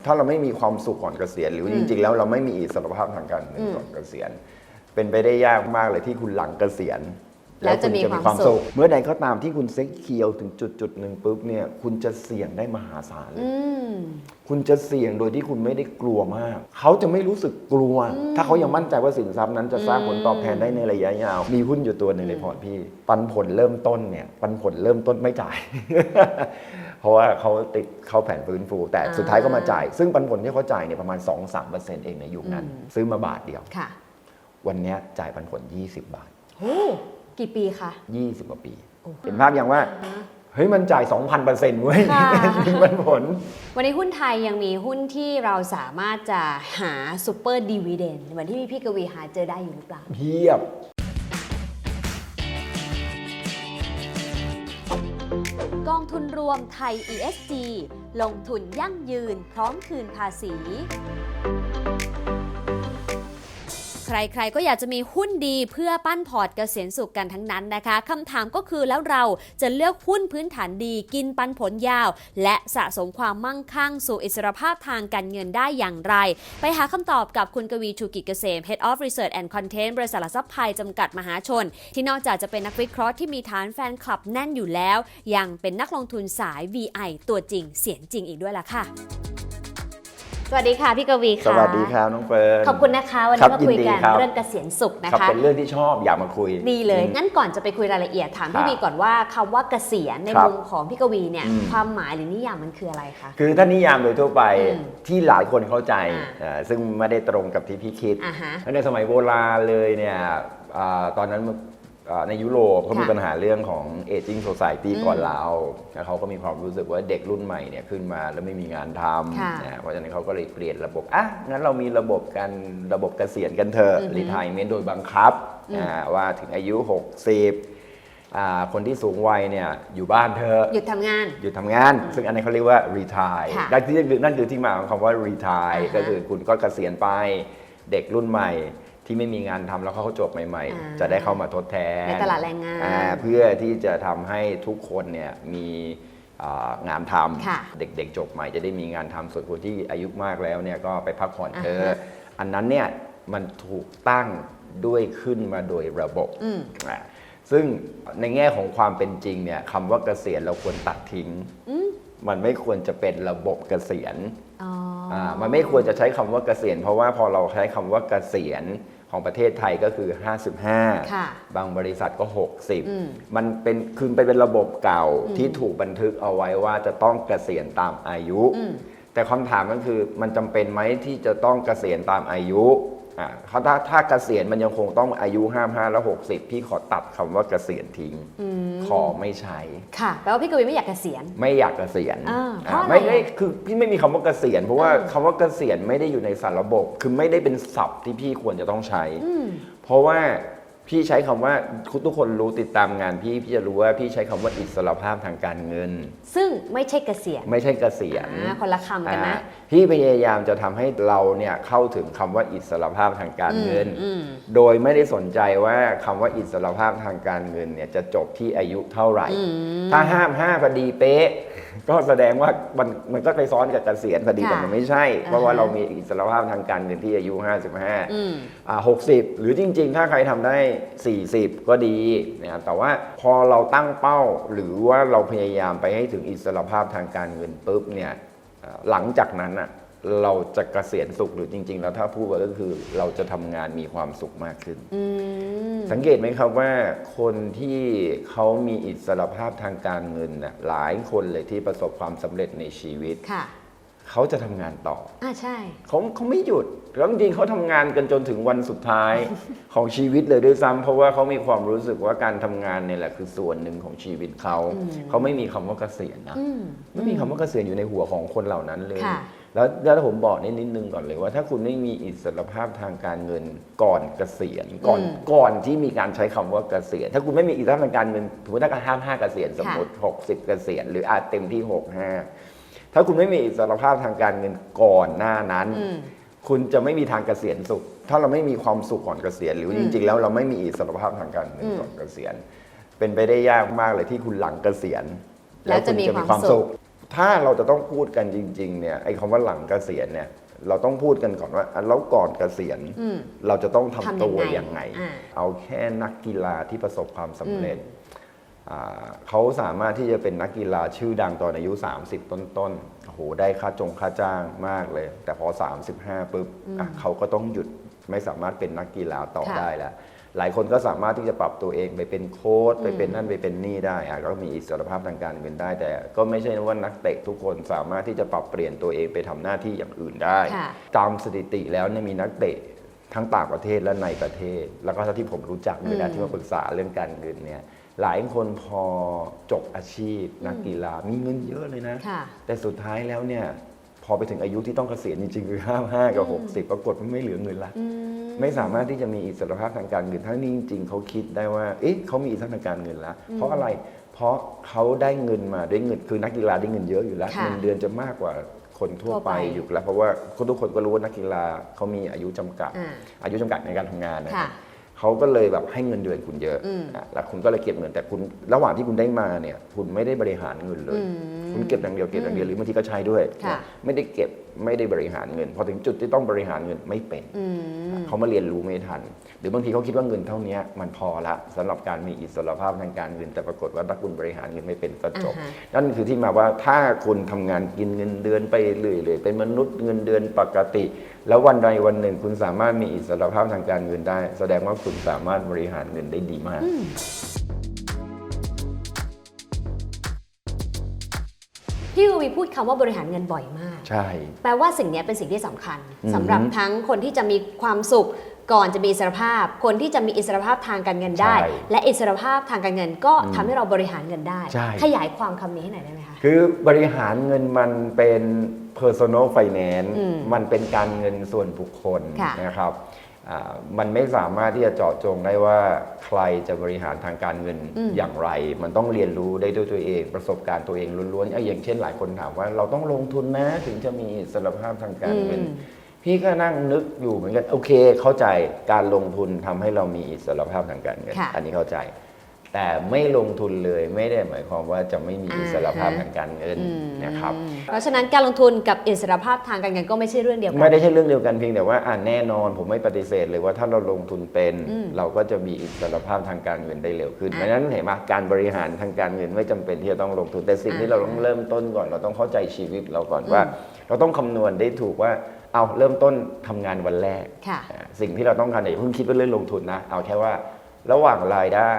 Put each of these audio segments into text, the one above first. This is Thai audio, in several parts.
ถ้าเราไม่มีความสุขก่อนเกษียณหรือจริงๆแล้วเราไม่มีอิสรภาพทางการเงินก่อนเกษียณเป็นไปได้ยากมากเลยที่คุณหลังเกษียณแล้วจะมีความสุขเมื่อใดก็ตามที่คุณเซ็กเคียวถึงจุดหนึ่งปุ๊บเนี่ยคุณจะเสี่ยงได้มหาศาลเลยคุณจะเสี่ยงโดยที่คุณไม่ได้กลัวมากเขาจะไม่รู้สึกกลัวถ้าเขายังมั่นใจว่าสินทรัพย์นั้นจะสร้างผลตอบแทนได้ในระยะยาวมีหุ้นอยู่ตัวหนึ่งในพอร์ตพี่ปันผลเริ่มต้นเนี่ยปันผลเริ่มต้นไม่จ่าย เพราะว่าเขาติดเข้าแผนฟื้นฟูแต่สุดท้ายก็มาจ่ายซึ่งปันผลที่เขาจ่ายเนี่ยประมาณ 2-3% เองในยุคนั้นซื้อมาบาทเดียววันนี้จ่ายปันผล20 บาทโอ้กี่ปีคะ20 กว่าปีเห็นภาพอย่างว่าเฮ้ยมันจ่าย 2,000% เว้ยปันผลวันนี้หุ้นไทยยังมีหุ้นที่เราสามารถจะหาซูเปอร์ดีวีเดนเหมือนที่พี่กวีหาเจอได้อยู่หรือเปล่าเพียบกองทุนรวมไทย ESG ลงทุนยั่งยืนพร้อมคืนภาษีใครๆก็อยากจะมีหุ้นดีเพื่อปั้นพอร์ตเกษียณสุขกันทั้งนั้นนะคะคำถามก็คือแล้วเราจะเลือกหุ้นพื้นฐานดีกินปันผลยาวและสะสมความมั่งคั่งสู่อิสรภาพทางการเงินได้อย่างไรไปหาคำตอบกับคุณกวีชูกิจเกษม Head of Research and Content บริษัทหลักทรัพย์ไทยจำกัดมหาชนที่นอกจากจะเป็นนักวิเคราะห์ที่มีฐานแฟนคลับแน่นอยู่แล้วยังเป็นนักลงทุนสาย VI ตัวจริงเสียงจริงอีกด้วยล่ะค่ะสวัสดีค่ะพี่กวีค่ะสวัสดีครับน้องเฟิร์นขอบคุณนะคะวันนี้มาคุยกันเรื่องเกษียณสุขนะคะเป็นเรื่องที่ชอบอยากมาคุยดีเลยงั้นก่อนจะไปคุยรายละเอียดถามพี่วีก่อนว่าคำว่าเกษียณในมุมของพี่กวีเนี่ยความหมายหรือนิยามมันคืออะไรคะคือถ้านิยามโดยทั่วไปที่หลายคนเข้าใจซึ่งไม่ได้ตรงกับที่พี่คิดในสมัยโบราณเลยเนี่ยตอนนั้นในยุโรปเขามีปัญหาเรื่องของ aging society ก่อนเราแล้วเขาก็มีความรู้สึกว่าเด็กรุ่นใหม่เนี่ยขึ้นมาแล้วไม่มีงานทำเพราะฉะนั้นเขาก็เลยเปลี่ยนระบบงั้นเรามีระบบเกษียณกันเถอะ retirement โดยบังคับว่าถึงอายุ60คนที่สูงวัยเนี่ยอยู่บ้านเธอหยุดทำงานซึ่งอันนี้เขาเรียกว่า retire นั่นคือที่มาของคำว่า retire ก็คือคุณก็เกษียณไปเด็กรุ่นใหม่ที่ไม่มีงานทำแล้วเขาจบใหม่ๆจะได้เข้ามาทดแทนในตลาดแรงงานเพื่อที่จะทำให้ทุกคนเนี่ยมีงานทำเด็กๆจบใหม่จะได้มีงานทำส่วนคนที่อายุมากแล้วเนี่ยก็ไปพักผ่อนอันนั้นเนี่ยมันถูกตั้งด้วยขึ้นมาโดยระบบซึ่งในแง่ของความเป็นจริงเนี่ยคำว่าเกษียณเราควรตัดทิ้งมันไม่ควรจะเป็นระบบเกษียณมันไม่ควรจะใช้คำว่าเกษียณเพราะว่าพอเราใช้คำว่าเกษียณของประเทศไทยก็คือ55บางบริษัทก็60มันเป็นระบบเก่าที่ถูกบันทึกเอาไว้ว่าจะต้องเกษียณตามอายุแต่คำถามก็คือมันจำเป็นไหมที่จะต้องเกษียณตามอายุถ้าเกษียณมันยังคงต้องอายุ55แล้ว60พี่ขอตัดคำว่าเกษียณทิ้งขอไม่ใช้ค่ะแปลว่าพี่กวีไม่อยากเกษียณไม่อยากเกษียณไม่คือพี่ไม่มีคำว่าเกษียณเพราะว่าคำว่าเกษียณไม่ได้อยู่ในสารระบบคือไม่ได้เป็นศัพท์ที่พี่ควรจะต้องใช้เพราะว่าพี่ใช้คำว่าทุกคนรู้ติดตามงานพี่จะรู้ว่าพี่ใช้คำว่าอิสรภาพทางการเงินซึ่งไม่ใช่เกษียณคนละคำกันนะพี่พยายามจะทำให้เราเนี่ยเข้าถึงคำว่าอิสรภาพทางการเงินโดยไม่ได้สนใจว่าคำว่าอิสรภาพทางการเงินเนี่ยจะจบที่อายุเท่าไหร่ถ้า5พอดีเป๊ะก็แสดงว่ามันก็ไปซ้อนกับเกษียณพอดีแต่มันไม่ใช่เพราะว่าเรามีอิสรภาพทางการเงินที่อายุ55 60หรือจริงๆถ้าใครทำได้40ก็ดีนะครับแต่ว่าพอเราตั้งเป้าหรือว่าเราพยายามไปให้ถึงอิสรภาพทางการเงินปุ๊บเนี่ยหลังจากนั้นอ่ะเราจะเกษียณสุขหรือจริงๆแล้วถ้าพูดก็คือเราจะทำงานมีความสุขมากขึ้นสังเกตไหมครับว่าคนที่เขามีอิสรภาพทางการเงินน่ะหลายคนเลยที่ประสบความสำเร็จในชีวิตเขาจะทำงานต่อใช่เขาไม่หยุดแล้วจริงๆเขาทำงานกันจนถึงวันสุดท้ายของชีวิตเลยด้วยซ้ำเพราะว่าเขามีความรู้สึกว่าการทำงานเนี่ยแหละคือส่วนหนึ่งของชีวิตเขาไม่มีคำว่าเกษียณนะไม่มีคำว่าเกษียณอยู่ในหัวของคนเหล่านั้นเลยแล้วผมบอกนิดนึงก่อนเลยว่าถ้าคุณไม่มีอิสรภาพทางการเงินก่อนเกษียณก่อนที่มีการใช้คำว่าเกษียณถ้าคุณไม่มีอิสรภาพทางการเงินถือว่าถ้า55เกษียณสมมติ60เกษียณหรืออาจเต็มที่65ถ้าคุณไม่มีอิสรภาพทางการเงินก่อนหน้านั้นคุณจะไม่มีทางเกษียณสุขถ้าเราไม่มีความสุขก่อนเกษียณหรือจริงๆแล้วเราไม่มีอิสรภาพทางการเงินก่อนเกษียณเป็นไปได้ยากมากเลยที่คุณหลังเกษียณแล้วจะมีความสุข ถ้าเราจะต้องพูดกันจริงๆเนี่ยไอ้คำว่าหลังเกษียณเนี่ยเราต้องพูดกันก่อนว่าแล้วก่อนเกษียณเราจะต้องทำตัวยังไงเอาแค่นักกีฬาที่ประสบความสำเร็จเขาสามารถที่จะเป็นนักกีฬาชื่อดังตอนอายุ30ต้นๆโอ้โหได้ค่าจ้างมากเลยแต่พอ35ปุ๊บเขาก็ต้องหยุดไม่สามารถเป็นนักกีฬาต่อได้แล้วหลายคนก็สามารถที่จะปรับตัวเองไปเป็นโค้ชไปเป็นนั่นไปเป็นนี่ได้ก็มีอิสรภาพทางการเงินได้แต่ก็ไม่ใช่ว่านักเตะทุกคนสามารถที่จะปรับเปลี่ยนตัวเองไปทำหน้าที่อย่างอื่นได้ตามสถิติแล้วเนี่ยมีนักเตะทั้งต่างประเทศและในประเทศแล้วก็ที่ผมรู้จักเวลาที่มาปรึกษาเรื่องการเงินเนี่ยหลายคนพอจบอาชีพนักกีฬามีเงินเยอะเลยนะแต่สุดท้ายแล้วเนี่ยพอไปถึงอายุที่ต้องเกษียณจริงๆคือ55กับ60ปรากฏว่าไม่เหลือเงินละไม่สามารถที่จะมีอิสรภาพทางการเงินทั้งนี้จริงๆเขาคิดได้ว่าเอ๊ะเขามีอิสรภาพทางการเงินแล้วเพราะอะไรเพราะเขาได้เงินมาด้วยเงินคือนักกีฬาได้เงินเยอะอยู่แล้วเงินเดือนจะมากกว่าคนทั่วไปอยู่แล้วเพราะว่าทุกคนก็รู้ว่านักกีฬาเขามีอายุจำกัดในการทำงานนะครับเขาก็เลยแบบให้เงินเดือนคุณเยอะแล้วคุณก็เลยเก็บเงินแต่คุณระหว่างที่คุณได้มาเนี่ยคุณไม่ได้บริหารเงินเลยคุณเก็บอย่างเดียวหรือบางทีก็ใช้ด้วยไม่ได้เก็บไม่ได้บริหารเงินพอถึงจุดที่ต้องบริหารเงินไม่เป็นเขามาเรียนรู้ไม่ทันหรือบางทีเขาคิดว่าเงินเท่านี้มันพอละสำหรับการมีอิสรภาพทางการเงินแต่ปรากฏว่าถ้าคุณบริหารเงินไม่เป็นก็จบนั่นคือที่มาว่าถ้าคุณทำงานกินเงินเดือนไปเรื่อยๆเป็นมนุษย์เงินเดือนปกติแล้ววันใดวันหนึ่งคุณสามารถมีอิสรภาพทางการเงินได้แสดงว่าคุณสามารถบริหารเงินได้ดีมากพี่กวีพูดคำว่าบริหารเงินบ่อยมากใช่แปลว่าสิ่งนี้เป็นสิ่งที่สำคัญสำหรับทั้งคนที่จะมีความสุขก่อนจะมีอิสรภาพคนที่จะมีอิสรภาพทางการเงินได้และอิสรภาพทางการเงินก็ทำให้เราบริหารเงินได้ขยายความคำนี้ให้หน่อยได้ไหมคะคือบริหารเงินมันเป็น personal finance มันเป็นการเงินส่วนบุคคลนะครับมันไม่สามารถที่จะเจาะจงได้ว่าใครจะบริหารทางการเงินอย่างไรมันต้องเรียนรู้ได้ด้วยตัวเองประสบการณ์ตัวเองล้วนๆอย่างเช่นหลายคนถามว่าเราต้องลงทุนนะถึงจะมีอิสรภาพทางการเงินพี่ก็นั่งนึกอยู่เหมือนกันโอเคเข้าใจการลงทุนทำให้เรามีอิสรภาพทางการเงินอันนี้เข้าใจแต่ไม่ลงทุนเลยไม่ได้หมายความว่าจะไม่มีอิสรภาพทางการเงินนะครับเพราะฉะนั้นการลงทุนกับอิสรภาพทางการเงินก็ไม่ใช่เรื่องเดียวกันไม่ได้ใช่เรื่องเดียวกันเพียงแต่ว่าแน่นอนผมไม่ปฏิเสธเลยว่าถ้าเราลงทุนเป็นเราก็จะมีอิสรภาพทางการเงินได้เร็วขึ้นเพราะฉะนั้นเห็นไหมการบริหารทางการเงินไม่จำเป็นที่จะต้องลงทุนแต่สิ่งที่เราต้องเริ่มต้นก่อนเราต้องเข้าใจชีวิตเราก่อนว่าเราต้องคำนวณได้ถูกว่าเอาเริ่มต้นทำงานวันแรกสิ่งที่เราต้องการอย่าเพิ่งคิดว่าเรื่องลงทุนนะเอาแค่ว่าระหว่างรายได้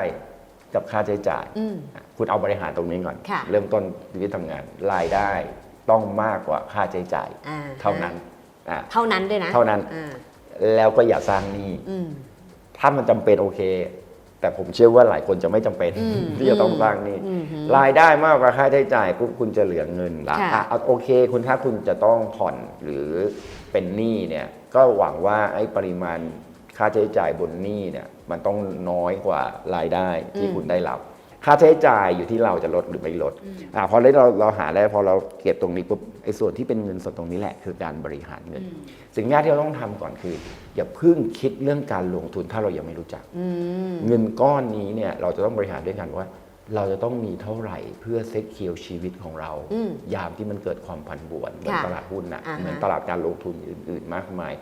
กับค่าใช้จ่ายคุณเอาบริหารตรงนี้ก่อนเริ่มต้นชีวิตทำงานรายได้ต้องมากกว่าค่าใช้จ่ายเท่านั้นด้วยนะเท่านั้นแล้วก็อย่าสร้างหนี้ถ้ามันจำเป็นโอเคแต่ผมเชื่อว่าหลายคนจะไม่จำเป็นที่จะต้องสร้างหนี้รายได้มากกว่าค่าใช้จ่ายปุ๊บคุณจะเหลือเงินละโอเคคุณถ้าคุณจะต้องผ่อนหรือเป็นหนี้เนี่ยก็หวังว่าไอ้ปริมาณค่าใช้จ่ายบนหนี้เนี่ยมันต้องน้อยกว่ารายได้ที่คุณได้รับค่าใช้จ่ายอยู่ที่เราจะลดหรือไม่ลดพอเราหาแล้วพอเราเก็บตรงนี้ปุ๊บไอ้ส่วนที่เป็นเงินสดตรงนี้แหละคือการบริหารเงินสิ่งแรกที่เราต้องทำก่อนคืออย่าเพิ่งคิดเรื่องการลงทุนถ้าเรายังไม่รู้จักเงินก้อนนี้เนี่ยเราจะต้องบริหารด้วยกันว่าเราจะต้องมีเท่าไหร่เพื่อเซ็กเคียวชีวิตของเรายามที่มันเกิดความผันผวนเหมือนตลาดหุ้นนะเหมือนตลาดการลงทุนอื่นๆมากมาย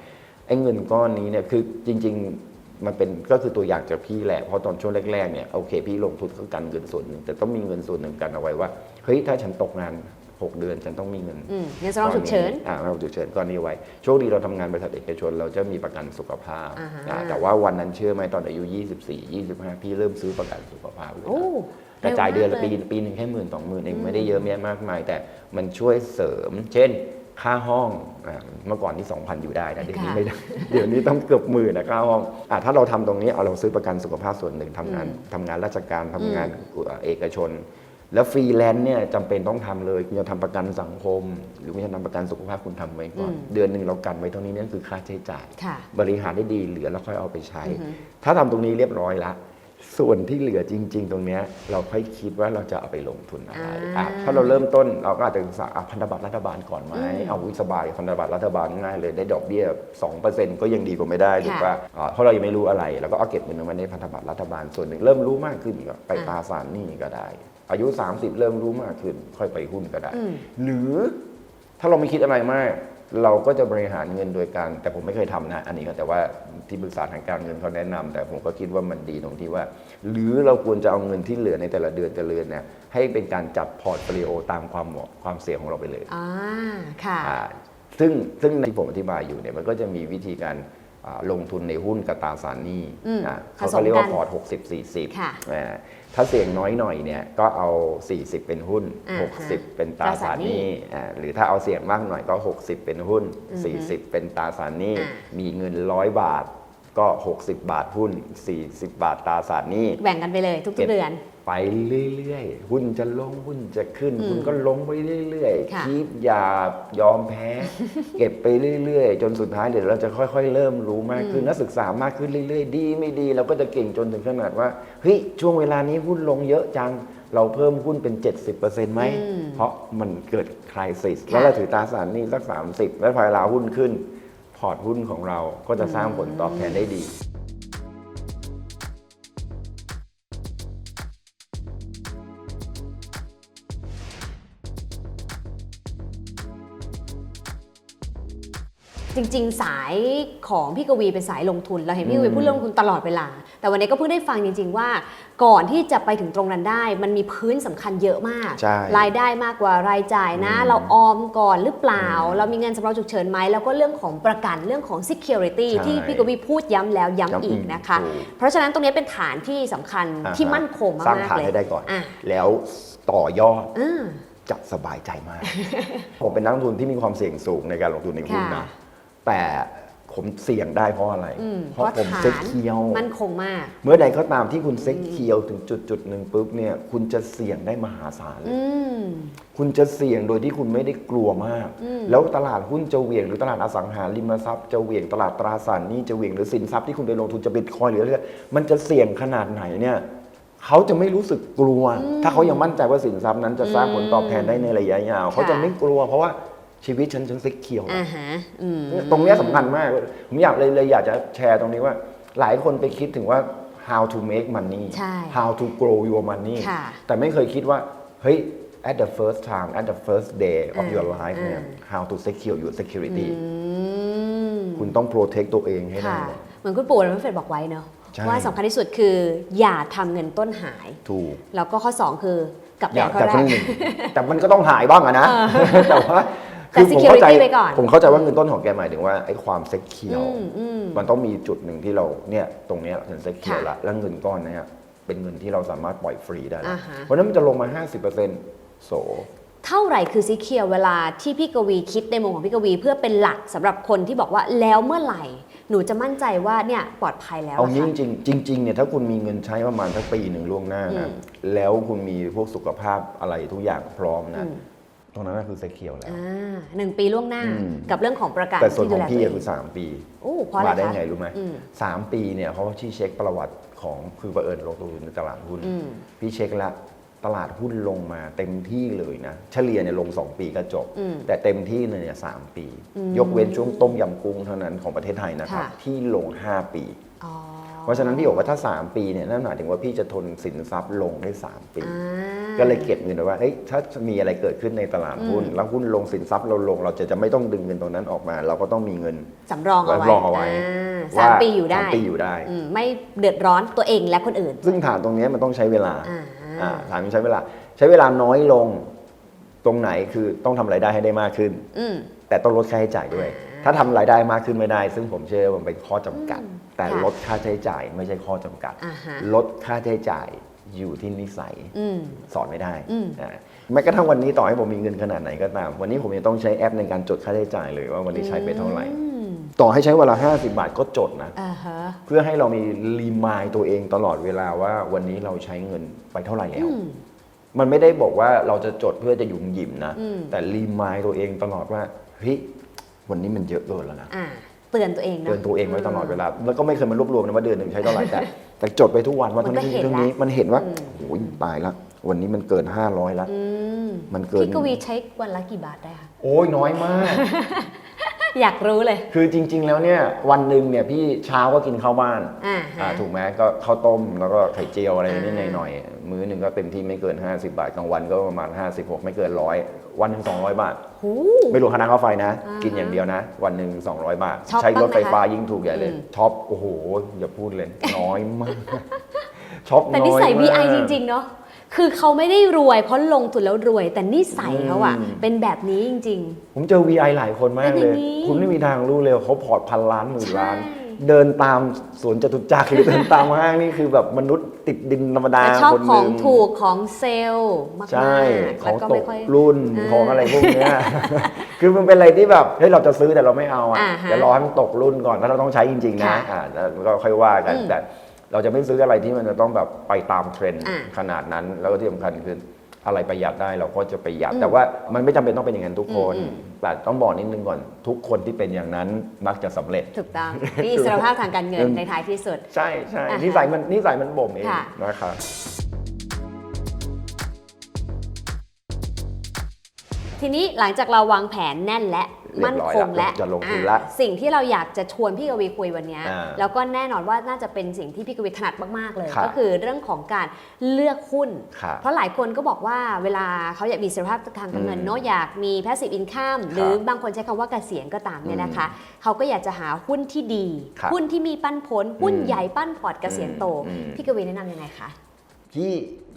ไอ้เงินก้อนนี้เนี่ยคือจริงๆมันเป็นก็คือตัวอย่างจากพี่แหละเพราะตอนช่วงแรกๆเนี่ยโอเคพี่ลงทุนก็กันเงินส่วนหนึ่งแต่ต้องมีเงินส่วนหนึ่งกันเอาไว้ว่าเฮ้ยถ้าฉันตกงาน6 เดือนฉันต้องมีเงินสำรองฉุกเฉินสำรองฉุกเฉินก้อนนี้ไว้โชคดีเราทำงานบริษัทเอกชนเราจะมีประกันสุขภาพแต่ว่าวันนั้นเชื่อไหมตอนอายุ24-25พี่เริ่มซื้อประกันสุขภาพเลยแต่จ่ายเดือนละปีนึงแค่10,000-20,000เองไม่ได้เยอะแยะมากมายแต่มันช่วยเสริมเช่นค่าห้องเมื่อก่อนที่ 2,000 อยู่ได้นะเดี๋ยวนี้ไม่ได้เดี๋ยวนี้ต้องเกือบ10,000นะค่าห้องถ้าเราทำตรงนี้เราซื้อประกันสุขภาพส่วนหนึ่งทำงานราชการทำงานเอกชนแล้วฟรีแลนซ์เนี่ยจำเป็นต้องทำเลยคุณจะทำประกันสังคมหรือคุณจะทำประกันสุขภาพคุณทำไว้ก่อนเดือนหนึ่งเรากันไว้เท่านี้นั่นคือค่าใช้จ่ายบริหารได้ดีเหลือแล้วค่อยเอาไปใช้ถ้าทำตรงนี้เรียบร้อยละ ส่วนที่เหลือจริงๆตรงเนี้ยเราค่อยคิดว่าเราจะเอาไปลงทุนอะไร อ่า ถ้าเราเริ่มต้นเราก็อาจจะศึกษาพันธบัตรรัฐบาลก่อนไหมเอาวิสบายพันธบัตรรัฐบาลง่ายเลยได้ดอกเบี้ย 2% ก็ยังดีกว่าไม่ได้ถูกป่ะเพราะเรายังไม่รู้อะไรเราก็เอาเก็บเงินไว้ในพันธบัตรรัฐบาลส่วนหนึ่งเริ่มรู้มากขึ้นก็ไปตราสารหนี้ก็ได้อายุ 30 เริ่มรู้มากขึ้นค่อยไปหุ้นก็ได้หรือถ้าเราไม่คิดอะไรมากเราก็จะบริหารเงินโดยการแต่ผมไม่เคยทำนะอันนี้ก็แต่ว่าที่ปรึกษาทางการเงินเขาแนะนำแต่ผมก็คิดว่ามันดีตรงที่ว่าหรือเราควรจะเอาเงินที่เหลือในแต่ละเดือนเนี่ยให้เป็นการจัดพอร์ตโฟลิโอตามความเหมาะความเสี่ยงของเราไปเลยค่ะซึ่งในที่ผมอธิบายอยู่เนี่ยมันก็จะมีวิธีการลงทุนในหุ้นกับตราสารหนี้เขาก็เรียกว่าพอร์ต60-40ถ้าเสี่ยงน้อยหน่อยเนี่ยก็เอา 40 เป็นหุ้น 60 เป็นตราสารหนี้หรือถ้าเอาเสี่ยงมากหน่อยก็ 60 เป็นหุ้น 40 เป็นตราสารหนี้มีเงิน100 บาทก็ 60 บาทหุ้น 40 บาทตราสารหนี้แบ่งกันไปเลยทุกๆเดือนไปเรื่อยๆหุ้นจะลงหุ้นจะขึ้นหุ้นก็ลงไปเรื่อยๆคิดอย่ายอมแพ้ เก็บไปเรื่อยๆจนสุดท้ายเดี๋ยวเราจะค่อยๆเริ่มรู้มากขึ้นนักศึกษามากขึ้นเรื่อยๆดีไม่ดีเราก็จะเก่งจนถึงขนาดว่าเฮ้ยช่วงเวลานี้หุ้นลงเยอะจังเราเพิ่มหุ้นเป็น 70% ไหมเพราะมันเกิดไครซิสแล้วเราถือตราสารหนี้สัก 30แล้วพอเวลาหุ้นขึ้นพอร์ตหุ้นของเราก็จะสร้างผลตอบแทนได้ดีจริงๆสายของพี่กวีเป็นสายลงทุนเราเห็นพี่กวีพูดเรื่องลงทุนตลอดเวลาแต่วันนี้ก็เพิ่งได้ฟังจริงๆว่าก่อนที่จะไปถึงตรงนั้นได้มันมีพื้นสำคัญเยอะมากรายได้มากกว่ารายจ่ายนะเราออมก่อนหรือเปล่าเรามีเงินสำรองฉุกเฉินไหมแล้วก็เรื่องของประกันเรื่องของ security ที่พี่กวีพูดย้ำแล้วย้ำอีกนะคะเพราะฉะนั้นตรงนี้เป็นฐานที่สำคัญที่มั่นคงมากๆเลยสร้างฐานให้ได้ก่อนแล้วต่อยอดจะสบายใจมากผมเป็นนักลงทุนที่มีความเสี่ยงสูงในการลงทุนในหุ้นนะแต่ผมเสี่ยงได้เพราะอะไรเพราะผมเซ็ตเคียวมั่นคงมากเมื่อใดก็ตามที่คุณเซ็ตเคียวถึงจุดหนึ่งปุ๊บเนี่ยคุณจะเสี่ยงได้มหาศาลเลยคุณจะเสี่ยงโดยที่คุณไม่ได้กลัวมากแล้วตลาดหุ้นจะเหวี่ยงหรือตลาดอสังหาริมทรัพย์จะเหวี่ยงตลาดตราสารหนี้จะเหวี่ยงหรือสินทรัพย์ที่คุณไปลงทุนจะบิตคอยน์หรืออะไรมันจะเสี่ยงขนาดไหนเนี่ยเขาจะไม่รู้สึกกลัวถ้าเขายังมั่นใจว่าสินทรัพย์นั้นจะสร้างผลตอบแทนได้ในระยะยาวเขาจะไม่กลัวเพราะว่าชีวิตฉันเซ็กเคียวตรงนี้สำคัญมากผมอยากจะแชร์ตรงนี้ว่าหลายคนไปคิดถึงว่า how to make money how to grow your money แต่ไม่เคยคิดว่าเฮ้ย at the first time at the first day of your life เนี่ย how to secure your security คุณต้อง protect ตัวเองให้ได้เหมือนคุณปู่และแม่เฟรดบอกไว้เนอะว่าสำคัญที่สุดคืออย่าทำเงินต้นหายถูกแล้วก็ข้อ2คือกลับแบงก์ข้อแรกแต่มันก็ต้องหายบ้างอะนะแต่ว่าคือผมเข้าใจว่าเงินต้นของแกหมายถึงว่าไอ้ความเซ็กเคียวมันต้องมีจุดหนึ่งที่เราเนี่ยตรงนี้เงินเซ็กเคียวละแล้วเงินก้อนนี้เป็นเงินที่เราสามารถปล่อยฟรีได้เพราะนั้นมันจะลงมา 50% โสเท่าไหร่คือซีเคียวเวลาที่พี่กวีคิดในมุมของพี่กวีเพื่อเป็นหลักสำหรับคนที่บอกว่าแล้วเมื่อไหร่หนูจะมั่นใจว่าเนี่ยปลอดภัยแล้วเอางี้จริงเนี่ยถ้าคุณมีเงินใช้ประมาณสักปีหนึ่งล่วงหน้านะแล้วคุณมีพวกสุขภาพอะไรทุกอย่างพร้อมนะตรงนั้นก็คือเซ็กเคียวแล้ว1 ปีล่วงหน้ากับเรื่องของประกันแต่ส่วนของพี่คือ3 ปีมาได้ไงรู้ไหม3 ปีเนี่ยเพราะว่าที่เช็คประวัติของคือบังเอิญลงทุนในตลาดหุ้นพี่เช็คแล้วตลาดหุ้นลงมาเต็มที่เลยนะเฉลี่ยเนี่ยลง2 ปีก็จบแต่เต็มที่เนี่ย3 ปียกเว้นช่วงต้มยำกุ้งเท่านั้นของประเทศไทยนะครับที่ลง5 ปีเพราะฉะนั้นพี่บอกว่าถ้า3 ปีเนี่ยนั่นหมายถึงว่าพี่จะทนสินทรัพย์ลงได้3 ปีก็เลยเก็บเงินไว้ว่าถ้ามีอะไรเกิดขึ้นในตลาดหุ้นแล้วหุ้นลงสินทรัพย์เราลงเราจะไม่ต้องดึงเงินตรงนั้นออกมาเราก็ต้องมีเงินสำรองเอาไว้3 ปีอยู่ได้ไม่เดือดร้อนตัวเองและคนอื่นซึ่งฐานตรงนี้มันต้องใช้เวลาฐานมันใช้เวลาน้อยลงตรงไหนคือต้องทำรายได้ให้ได้มากขึ้นแต่ต้องลดค่าใช้จ่ายด้วยถ้าทำรายได้มากขึ้นไม่ได้ซึ่งผมเชื่อว่ามันเป็นข้อจำกัดแต่ลดค่าใช้จ่ายไม่ใช่ข้อจำกัดลดค่าใช้จ่ายอยู่ที่นิสัยสอนไม่ได้แม้กระทั่งวันนี้ต่อให้ผมมีเงินขนาดไหนก็ตามวันนี้ผมยังต้องใช้แอปในการจดค่าใช้จ่ายเลยว่าวันนี้ใช้ไปเท่าไหร่ต่อให้ใช้เวลา50 บาทก็จดนะเพื่อให้เรามีรีมายตัวเองตลอดเวลาว่าวันนี้เราใช้เงินไปเท่าไหร่แล้วมันไม่ได้บอกว่าเราจะจดเพื่อจะหยุ่มหยิมนะแต่รีมายตัวเองตลอดว่าเฮ้ยวันนี้มันเยอะเกินแล้วนะเตือนตัวเองไว้ตลอดเวลาแล้วก็ไม่เคยมารวบรวมนะว่าเดือนหนึ่งใช้เท่าไหร่แต่ แต่จดไปทุกวันว่า มัน เท่า ก็ นี้ เห็น เท่านี้ ละ มันเห็นว่าโอ้ยตายละวันนี้มันเกิน500แล้วมันเกิน พี่กวีใช้วันละกี่บาทได้คะ โอ้ยน้อยมาก อยากรู้เลย คือจริง ๆ แล้วเนี่ยวันหนึ่งเนี่ยพี่เช้าก็กินข้าวบ้าน ฮะ ถูกไหมก็ข้าวต้มแล้วก็ไข่เจียวอะไรนิด อ่า หน่อยๆมื้อหนึ่งก็เต็มที่ไม่เกิน50 บาทกลางวันก็ประมาณ56ไม่เกิน100วันหนึ่ง200 บาท หู ไม่รวมค่าน้ำค่าไฟนะ อ่า กินอย่างเดียวนะ วันหนึ่ง200 บาท ช็อป ใช้รถไฟฟ้า บ้างไหมคะ ยิ่งถูกใหญ่เลย อืม ช็อปโอ้โหอย่าพูดเลย น้อยมากช็อปน้อย แต่นิสัย มาก VI จริง ๆ เนาะคือเขาไม่ได้รวยเพราะลงทุนแล้วรวย แต่นิสัยเขาอะเป็นแบบนี้จริง ผมเจอ VI หลายคนมาก เป็นอ เล ย่าย งนี้ คุณไม่มีทางรู้เลยว่าเขาพอร์ตพันล้านหมื่นล้าน ใช่ เดินตามสวนจตุจักรหรือเดินตามห้างนี่คือแบบมนุษย์ติดดินธรรม ๆ ดา แต่ชอบ คนห ของ นึ่ง ถูกของเซลล์มากๆ ใช่ข แล้ อ ว ง ก็ ต ไม่ ก ค่อย รุ่นของอะไรพวกเนี้ย คือมันเป็นอะไรที่แบบเฮ้ยเราจะซื้อแต่เราไม่เอาอ่ะ อ่าฮะ เดี๋ยวรอให้มันตกรุ่นก่อนถ้าเราต้องใช้จริงๆนะ ค่ะ แล้วก็ค่อยว่ากันแต่เราจะไม่ซื้ออะไรที่มันจะต้องแบบไปตามเทรนด์ อ่า ขนาดนั้นแล้วก็ที่สำคัญคืออะไรประหยัดได้เราก็จะประหยัดแต่ว่ามันไม่จำเป็นต้องเป็นอย่างนั้นทุกคนแต่ต้องบอกนิดนึงก่อนทุกคนที่เป็นอย่างนั้นมักจะสำเร็จ ถูกต้องมีอิสรภาพทางการเงินในท้ายที่สุด ใช่ใช่ อ่าฮะ นิสัยมันบ่มเอง ค่ะ นะครับ ทีนี้หลังจากเราวางแผนแน่นและ เรีย มั่ บ น ร้อย คง แล้ และ วจะลงทุนละ สิ่งที่เราอยากจะชวนพี่กวีคุยวันนี้ อ่า แล้วก็แน่นอนว่าน่าจะเป็นสิ่งที่พี่กวีถนัดมากๆเลย ครับ ก็คือเรื่องของการเลือกหุ้น ครับ เพราะหลายคนก็บอกว่าเวลาเขาอยากมีอิสรภาพทางการเงินเนาะอยากมี passive income หรือบางคนใช้คำว่าเกษียณก็ตามเนี่ยนะคะเขาก็อยากจะหาหุ้นที่ดี ครับ หุ้นที่มีปันผลหุ้นใหญ่ปั้นพอร์ตเกษียณโต พี่กวีแนะนำยังไงคะ พี่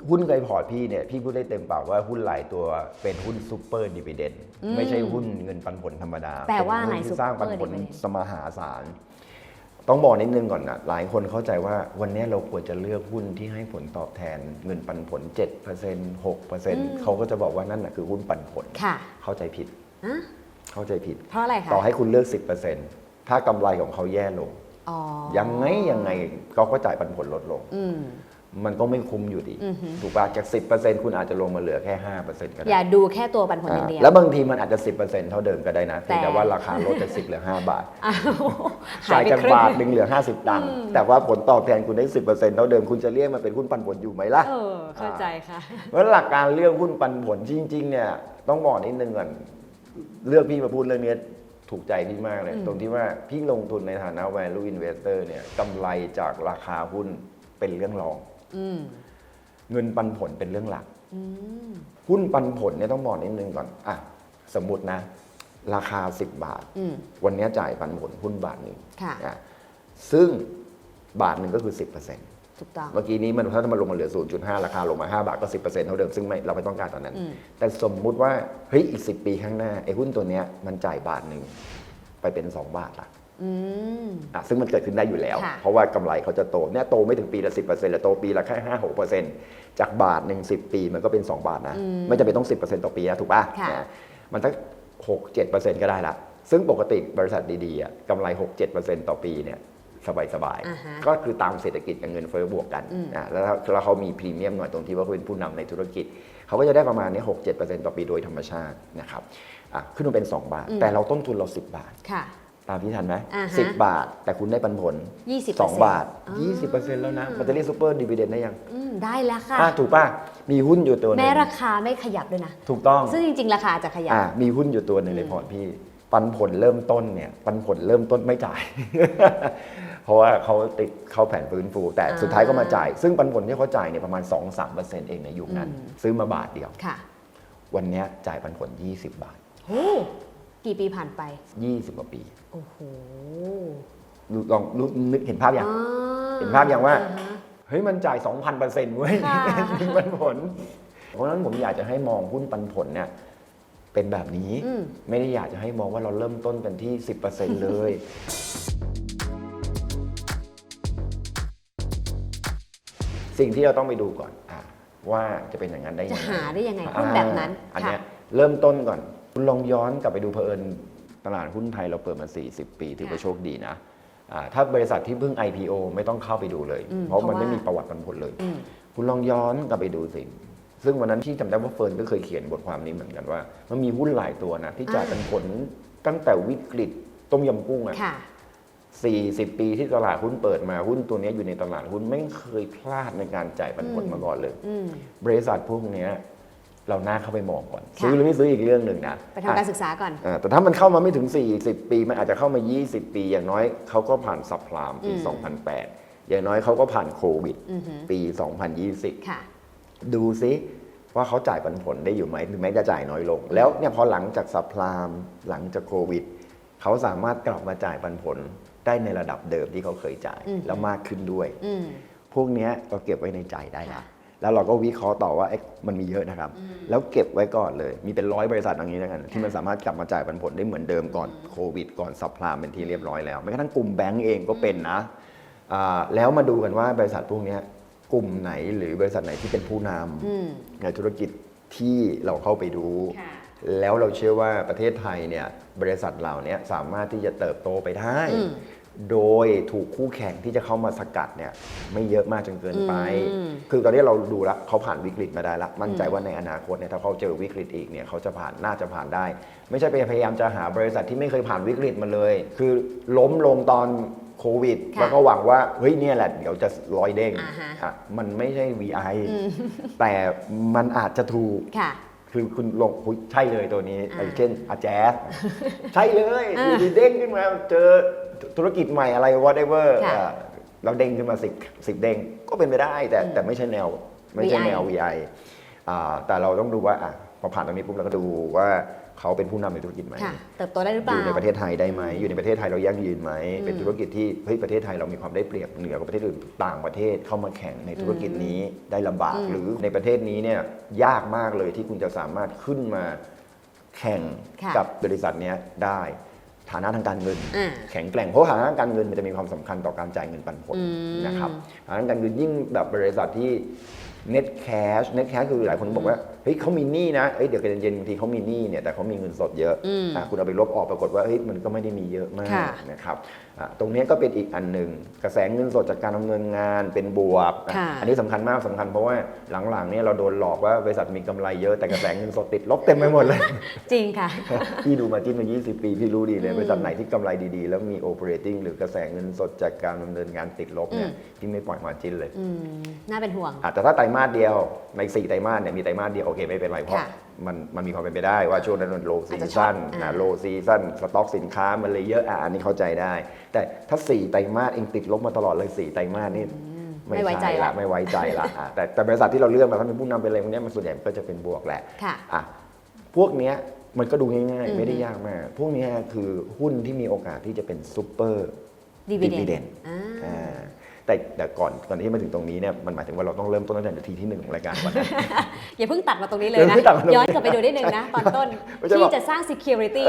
หุ้นไกพอร์ตพี่เนี่ยพี่พูดได้เต็มปากว่าหุ้นหลายตัวเป็นหุ้นซูเปอร์ดิวิเดนด์ไม่ใช่หุ้นเงินปันผลธรรมดา แปลว่าอะไร เป็นหุ้นที่สร้างปันผล Super Dividend สมหาศาลต้องบอกนิดนึงก่อนนะหลายคนเข้าใจว่าวันนี้เราควรจะเลือกหุ้นที่ให้ผลตอบแทนเงินปันผล 7% 6%เขาก็จะบอกว่านั่นนะคือหุ้นปันผล ค่ะ เข้าใจผิด อะ เข้าใจผิด เพราะอะไรคะ ต่อให้คุณเลือก 10%ถ้ากำไรของเขาแย่ลง อ๋อ ยังไงเขาก็จ่ายปันผลลดลง อืม มันก็ไม่คุ้มอยู่ดี ถูกป่ะจาก 10%คุณอาจจะลงมาเหลือแค่ 5%ก็ได้ อย่าดูแค่ตัวปันผลอย่างเดียว แล้วบางทีมันอาจจะ 10%เท่าเดิมก็ได้นะ แต่ แต่ว่าราคาลดจาก 10 เหลือ 5 บาท อ้าวหา จ่าย ไป จาก ครึ่ง บาทหนึ่งเหลือ 50 ตังค์แต่ว่าผลตอบแทนคุณได้ 10%เท่าเดิมคุณจะเรียกมันเป็นหุ้นปันผลอยู่ไหมล่ะ เข้าใจค่ะ เพราะหลักการเลือกหุ้นปันผลจริง ๆ เนี่ยต้องบอกนิดนึงก่อนเลือกพี่มาพูดเรื่องนี้ถูกใจพี่มากเลย ตรงที่ว่าพี่ลงทุนในฐานะ value investor เนี่ยกำไรจากราคาหุ้นเป็นเรื่องรอง อืม เงินปันผลเป็นเรื่องหลัก อืม หุ้นปันผลเนี่ยต้องบอกนิดนึงก่อนอ่ะสมมตินะ ราคา 10 บาท อืม วันนี้จ่ายปันผลหุ้นบาทหนึ่ง ค่ะ อ่ะซึ่งบาทหนึ่งก็คือ 10% ถูกต้อง เมื่อกี้นี้มันถ้ามันลงมาเหลือ 0.5 ราคาลงมา 5 บาทก็ 10%เท่าเดิมซึ่งไม่เราไม่ต้องการตอนนั้น แต่สมมุติว่าเฮ้ยอีก 10 ปีข้างหน้าไอ้หุ้นตัวเนี้ยมันจ่ายบาทหนึ่งไปเป็น 2 บาทละ อืม ซึ่งมันเกิดขึ้นได้อยู่แล้ว ค่ะ เพราะว่ากำไรเขาจะโตเนี่ยโตไม่ถึงปีละ 10%แต่โตปีละแค่ 5-6%จากบาทหนึ่ง10 ปีมันก็เป็น 2 บาทนะไม่จำเป็นต้อง 10%ต่อปีนะถูกป่ะ ค่ะ นะมันทั้ง6-7%ก็ได้ละซึ่งปกติบริษัทดีๆอ่ะกำไร 6-7% ต่อปีเนี่ยสบาย อ่าฮะ ๆก็คือตามเศรษฐกิจกับเงินเฟ้อบวกกันแล้วเขามีพรีเมียมหน่อยตรงที่ว่าเขาเป็นผู้นำในธุรกิจเขาก็จะได้ประมาณนี้ 6-7% ต่อปีโดยธรรมชาตินะครับขึ้นมาเป็น 2 บาท แต่เราต้นทุนเรา 10 บาท ค่ะ ตามที่ทันไหม อ่าฮะ 10 บาท แต่คุณได้ปันผล 20% 2 บาท 20%แล้วนะ มันจะเรียกซูเปอร์ดิวิเดนได้ยัง ได้แล้วค่ะ ถูกป่ะ มีหุ้นอยู่ตัวหนึ แม้ ง ราคาไม่ขยับด้วยนะ ถูกต้อง ซึ่งจริง ๆ ราคาจะขยับ มีหุ้นอยู่ตัวหนึ่งในพอร์ตพี่ ปันผลเริ่มต้นเนี่ย ปันผลเริ่มต้นไม่จ่าย เพราะว่าเขาติดเข้าแผนฟื้นฟู แต่สุดท้ายก็มาจ่าย ซึ่งปันผลที่เขาจ่ายเนี่ยประมาณ 2-3% เองในยุคนั้น ซื้อมาบาทเดียว ค่ะ วันเนี้ยจ่ายปันผล 20 บาท โอ้กี่ปีผ่านไป 20 กว่าปี โอ้โห ลองนึกเห็นภาพยัง เห็นภาพยังว่า เฮ้ยมันจ่าย 2,000% เว้ย ค่ะ ถึงปันผล เพราะฉะนั้นผมอยากจะให้มองหุ้นปันผลเนี่ยเป็นแบบนี้ ไม่ได้อยากจะให้มองว่าเราเริ่มต้นกันที่ 10% เลย สิ่งที่เราต้องไปดูก่อนว่าจะเป็นอย่างนั้นได้ยัง จะ ไง หาได้ยังไงหุ้นแบบนั้น อัน ค่ะ เนี้ยเริ่มต้นก่อน คุณลองย้อนกลับไปดูเผอิญตลาดหุ้นไทยเราเปิดมา 40 ปีถือว่าโชคดีนะถ้าบริษัทที่เพิ่ง IPO ไม่ต้องเข้าไปดูเลย เพราะมันไม่มีประวัติปันผลเลย คุณลองย้อนกลับไปดูสิ ซึ่งวันนั้นที่จำได้ว่าเฟิร์นก็เคยเขียนบทความนี้เหมือนกันว่า มันมีหุ้นหลายตัวนะที่จ่ายปันผลตั้งแต่วิกฤตต้มยำกุ้งอะ ค่ะ 40 ปีที่ตลาดหุ้นเปิดมาหุ้นตัวนี้อยู่ในตลาดหุ้นไม่เคยพลาดในการจ่ายปันผลมาก่อนเลยบริษัทพวกนี้เราน่าเข้าไปมองก่อนซื้อหรือไม่ซื้ออีกเรื่องหนึ่งนะไปทำการศึกษาก่อนแต่ถ้ามันเข้ามาไม่ถึง40 ปีมันอาจจะเข้ามา20 ปีอย่างน้อยเขาก็ผ่านซับไพรม์ปี 2008 อย่างน้อยเขาก็ผ่านโควิดปี 2020 ดูซิว่าเขาจ่ายปันผลได้อยู่ไหมหรือแม้จะจ่ายน้อยลงแล้วเนี่ยพอหลังจากซับไพรม์หลังจากโควิดเขาสามารถกลับมาจ่ายปันผลได้ในระดับเดิมที่เขาเคยจ่ายแล้วมากขึ้นด้วยพวกนี้เราเก็บไว้ในใจได้ละแล้วเราก็วิเคราะห์ต่อว่ามันมีเยอะนะครับแล้วเก็บไว้ก่อนเลยมีเป็น100 บริษัทอย่างนี้แล้วกันที่มันสามารถกลับมาจ่ายปันผลได้เหมือนเดิมก่อนโควิดก่อนซับไพรม์เป็นที่เรียบร้อยแล้วแม้กระทั่งกลุ่มแบงก์เองก็เป็นนะแล้วมาดูกันว่าบริษัทพวกนี้กลุ่มไหนหรือบริษัทไหนที่เป็นผู้นำในธุรกิจที่เราเข้าไปดูแล้วเราเชื่อว่าประเทศไทยเนี่ยบริษัทเหล่านี้สามารถที่จะเติบโตไปได้โดยถูกคู่แข่งที่จะเข้ามาสกัดเนี่ยไม่เยอะมากจนเกินไปคือตอนนี้เราดูแล้วเขาผ่านวิกฤตมาได้ละมั่นใจว่าในอนาคตเนี่ยถ้าเขาเจอวิกฤตอีกเนี่ยเขาจะน่าจะผ่านได้ไม่ใช่ไปพยายามจะหาบริษัทที่ไม่เคยผ่านวิกฤตมาเลยคือล้มลงตอนโควิดแล้วก็หวังว่าเฮ้ยเนี่ยแหละเดี๋ยวจะร้อยเด้งมันไม่ใช่ VI แต่มันอาจจะถูกคือคุณลงใช่เลยตัวนี้เช่นแจ๊สใช่เลยอยู่ดีเด้งขึ้นมาเจอธุรกิจใหม่อะไร whatever เราเด้งขึ้นมา10 เด้งก็เป็นไปได้แต่ไม่ใช่แนวVI แต่เราต้องดูว่าพอผ่านตรงนี้ปุ๊บเราก็ดูว่าเขาเป็นผู้นำในธุรกิจไหมเติบโตได้หรือเปล่าอยู่ในประเทศไทยได้ไหมอยู่ในประเทศไทยเรายั่งยืนไหมเป็นธุรกิจที่เฮ้ยประเทศไทยเรามีความได้เปรียบเหนือกว่าประเทศอื่นต่างประเทศเข้ามาแข่งในธุรกิจนี้ได้ลำบากหรือในประเทศนี้เนี่ยยากมากเลยที่คุณจะสามารถขึ้นมาแข่งกับบริษัทนี้ได้ฐานะทางการเงินแข็งแกร่งเพราะฐานะทางการเงินมันจะมีความสำคัญต่อการจ่ายเงินปันผลนะครับฐานะทางการเงินยิ่งแบบบริษัทที่ net cash คือหลายคนบอกว่าเฮ้ยเขามีหนี้นะเดี๋ยวเย็นๆบางทีเขามีหนี้เนี่ยแต่เขามีเงินสดเยอะคุณเอาไปลบออกปรากฏว่าเฮ้ยมันก็ไม่ได้มีเยอะมากนะครับตรงนี้ก็เป็นอีกอันหนึ่งกระแสเงินสดจากการดำเนินงานเป็นบวกอันนี้สำคัญมากสำคัญเพราะว่าหลังๆเนี่ยเราโดนหลอกว่าบริษัทมีกำไรเยอะแต่กระแสเงินสดติดลบเต็มไปหมดเลยจริงค่ะพี่ดูมาจิ้มมา20 ปีพี่รู้ดีเลยบริษัทไหนที่กำไรดีๆแล้วมี operating หรือกระแสเงินสดจากการดำเนินงานติดลบเนี่ยพี่ไม่ปล่อยมาจิ้นเลยน่าเป็นห่วงแต่ถ้าไตรมาสเดียวใน4 ไตรมาสเนี่ยมีไตรมาสเดียวโอเคไม่เป็นไรเพราะมันมีความเป็นไปได้ว่าช่วงนั้นโลซีซั่นสต็อกสินค้ามันเลยเยอะอันนี้เข้าใจได้แต่ถ้า4 ไตรมาสเองติดลบมาตลอดเลย4 ไตรมาสนี่ไม่ไว้ใจละแต่บริษัทที่เราเลือกมาถ้าเป็นผู้นำเป็นอะไรพวกนี้มันส่วนใหญ่ก็จะเป็นบวกแหละพวกนี้มันก็ดูง่ายๆไม่ได้ยากมากพวกนี้คือหุ้นที่มีโอกาสที่จะเป็นซูเปอร์ดิวิเดนด์แต่ก่อนที่มาถึงตรงนี้เนี่ยมันหมายถึงว่าเราต้องเริ่มต้นตั้งแต่นาทีที่1ของรายการก่อนนะอย่าเพิ่งตัดมาตรงนี้เลยนะย้อนกลับไปดูนิดนึงนะตอนต้นที่จะสร้าง security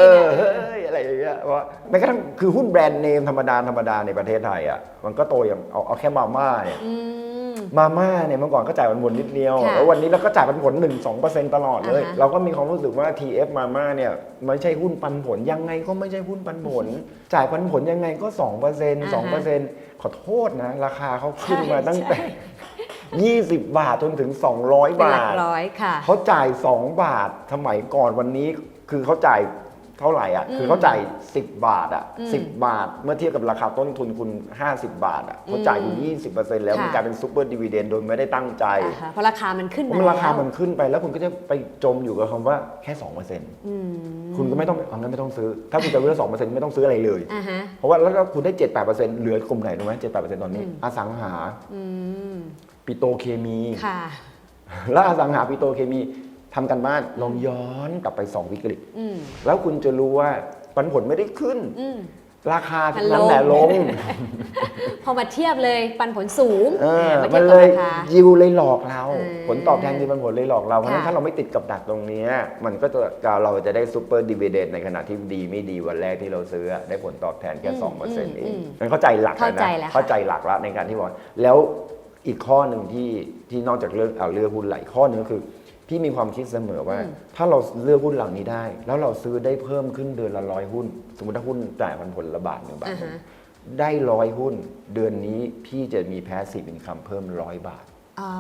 อะไรอย่างเงี้ยว่าแม้กระทั่งคือหุ้นแบรนด์เนมธรรมดาในประเทศไทยอ่ะมันก็โตอย่างเอาแค่มาม่าเนี่ยเมื่อก่อนก็จ่ายปันผลนิดเดียวแล้ววันนี้เราก็จ่ายปันผล 1-2% ตลอดเลยเราก็มีความรู้สึกว่า TF มาม่าเนี่ยไม่ใช่หุ้นปันผลยังไงก็ไม่ใช่หุ้นปันผลจ่ายปันผลยังไงก็ 2% ขอโทษนะราคาเขาขึ้นมาตั้งแต่20 บาทจนถึง200 บาทเขาจ่าย2 บาทสมัยก่อนวันนี้คือเขาจ่ายเท่าไหร่อ่ะคือเขาจ่าย10 บาทอ่ะ10 บาทเมื่อเทียบกับราคาต้นทุนคุณ50 บาทอ่ะเขาจ่ายอยู่ 20% แล้วมันกลายเป็นซุปเปอร์ดิวิเดนด์โดยไม่ได้ตั้งใจเพราะราคามันขึ้นราคามันขึ้นไปแล้วคุณก็จะไปจมอยู่กับคำว่าแค่ 2% คุณก็ไม่ต้องงั้นไม่ต้องซื้อถ้าคุณจะซื้อ 2% ไม่ต้องซื้ออะไรเลยเพราะว่าแล้วคุณได้ 7-8% เหลือกลุ่มไหนรู้ไหม 7-8% ตอนนี้อสังหาปิโตรเคมีแล้วอสังหาปิโตรเคมีทำกันบ้านลองย้อนกลับไป2 วิกฤตแล้วคุณจะรู้ว่าปันผลไม่ได้ขึ้นราคาทั้งนั้นแหละลงพอมาเทียบเลยปันผลสูงมันเลยยิวเลยหลอกเราผลตอบแทนยิวปันผลเลยหลอกเราเพราะฉะนั้นถ้าเราไม่ติดกับดักตรงนี้มันก็จะเราจะได้ซูเปอร์ดิวิเดนด์ในขณะที่ดีไม่ดีวันแรกที่เราซื้อได้ผลตอบแทนแค่ 2% เองมันเข้าใจหลักนะเข้าใจหลักแล้วในการที่บอกแล้วอีกข้อหนึ่งที่นอกจากเรื่องเลือกหุ้นหลายข้อนึงก็คือพี่มีความคิดเสมอว่าถ้าเราเลือกหุ้นเหล่านี้ได้แล้วเราซื้อได้เพิ่มขึ้นเดือนละ100 หุ้นสมมติถ้าหุ้นจ่ายผลละบาท1 บาทได้100 หุ้นเดือนนี้พี่จะมีแพสซีฟอินคัมเพิ่ม100 บาท อ๋อ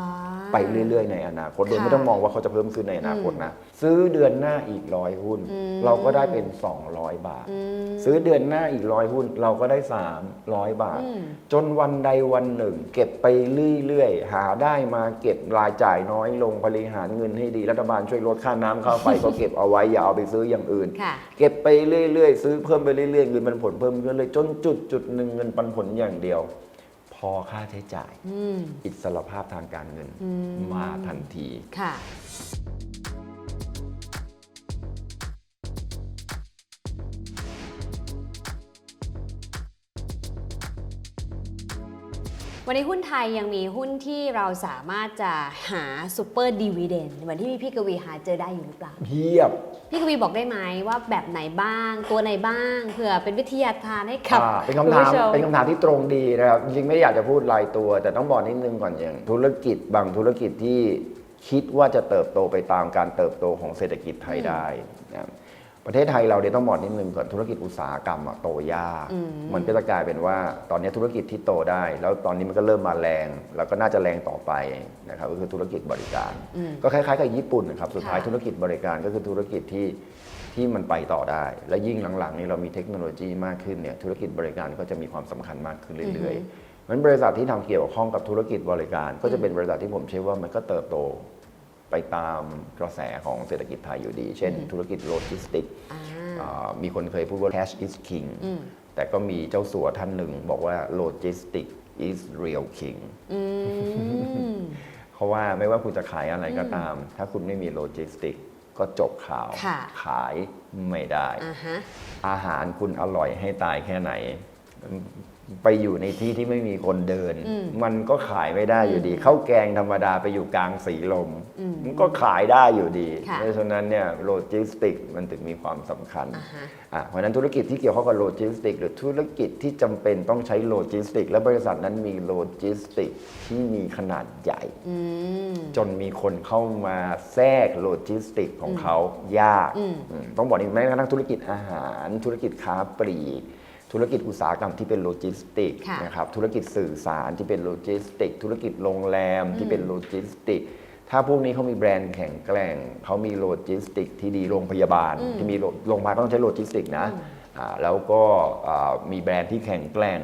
ไปเรื่อยๆในอนาคตโดยไม่ต้องมองว่าเขาจะเพิ่มขึ้นในอนาคตนะซื้อเดือนหน้าอีก100 หุ้น เราก็ได้เป็น200 บาท ซื้อเดือนหน้าอีก100 หุ้น เราก็ได้300 บาท จนวันใดวันหนึ่ง เก็บไปเรื่อยๆหาได้มาเก็บรายจ่ายน้อยลงบริหารเงินให้ดีรัฐบาลช่วยลดค่าน้ำค่าไฟก็เก็บเอาไว้อย่าเอาไปซื้ออย่างอื่น เก็บไปเรื่อยๆซื้อเพิ่มไปเรื่อยๆเงินปันผลเพิ่มเรื่อยๆจนจุดหนึ่งเงินปันผลอย่างเดียวพอค่าใช้จ่ายอิสรภาพทางการเงินมาทันทีค่ะวันนี้หุ้นไทยยังมีหุ้นที่เราสามารถจะหาซูเปอร์ดีว i เดนเหมือนที่พี่กวีหาเจอได้อยู่หรือเปล่าเพียบพี่กวีบอกได้ไหมว่าแบบไหนบ้างตัวไหนบ้างเผื่อเป็นวิทยาทานให้กับเป็นคำถามที่ตรงดีนะครับจริงๆไม่อยากจะพูดรายตัวแต่ต้องบอกนิดนึงก่อนอย่างธุรกิจบางธุรกิจที่คิดว่าจะเติบโตไปตามการเติบโตของเศรษฐกิจไทยได้นะประเทศไทยเราเนี่ยต้องบอกนิดนึงก่อนธุรกิจอุตสาหกรรมโตยากมันก็จะกลายเป็นว่าตอนนี้ธุรกิจที่โตได้แล้วตอนนี้มันก็เริ่มมาแรงแล้วก็น่าจะแรงต่อไปนะครับก็คือธุรกิจบริการก็คล้ายๆกับญี่ปุ่นนะครับสุดท้ายธุรกิจบริการก็คือธุรกิจที่มันไปต่อได้และยิ่งหลังๆนี้เรามีเทคโนโลยีมากขึ้นเนี่ยธุรกิจบริการก็จะมีความสำคัญมากขึ้นเรื่อยๆเพราะฉะนั้นบริษัทที่ทำเกี่ยวข้องกับธุรกิจบริการก็จะเป็นบริษัทที่ผมเชื่อว่ามันก็เติบโตไปตามกระแสของเศรษฐกิจไทยอยู่ดีเช่นธุรกิจโลจิสติกมีคนเคยพูดว่า cash is king แต่ก็มีเจ้าสัวท่านหนึ่งบอกว่า logistics is real king เพราะว่าไม่ว่าคุณจะขายอะไรก็ตามถ้าคุณไม่มีโลจิสติกก็จบข่าวขายไม่ได้อาหารคุณอร่อยให้ตายแค่ไหนไปอยู่ในที่ที่ไม่มีคนเดินมันก็ขายไม่ได้อยู่ดีข้าวแกงธรรมดาไปอยู่กลางสีลมมันก็ขายได้อยู่ดีเพราะฉะนั้นเนี่ยโลจิสติกมันถึงมีความสำคัญเพราะฉะนั้นธุรกิจที่เกี่ยวข้องกับโลจิสติกหรือธุรกิจที่จำเป็นต้องใช้โลจิสติกและบริษัทนั้นมีโลจิสติกที่มีขนาดใหญ่จนมีคนเข้ามาแทรกโลจิสติกของเขายากต้องบอกนี่แม้กระทั่งธุรกิจอาหารธุรกิจค้าปลีกธุรกิจอุตสาหกรรมที่เป็นโลจิสติกนะครับธุรกิจสื่อสารที่เป็นโลจิสติกธุรกิจโรงแรมที่เป็นโลจิสติกถ้าพวกนี้เขามีแบรนด์แข็งแกร่งเขามีโลจิสติกที่ดีโรงพยาบาลที่มีโรงพยาบาลก็ต้องใช้โลจิสติกนะแล้วก็มีแบรนด์ที่แข็งแกร่ง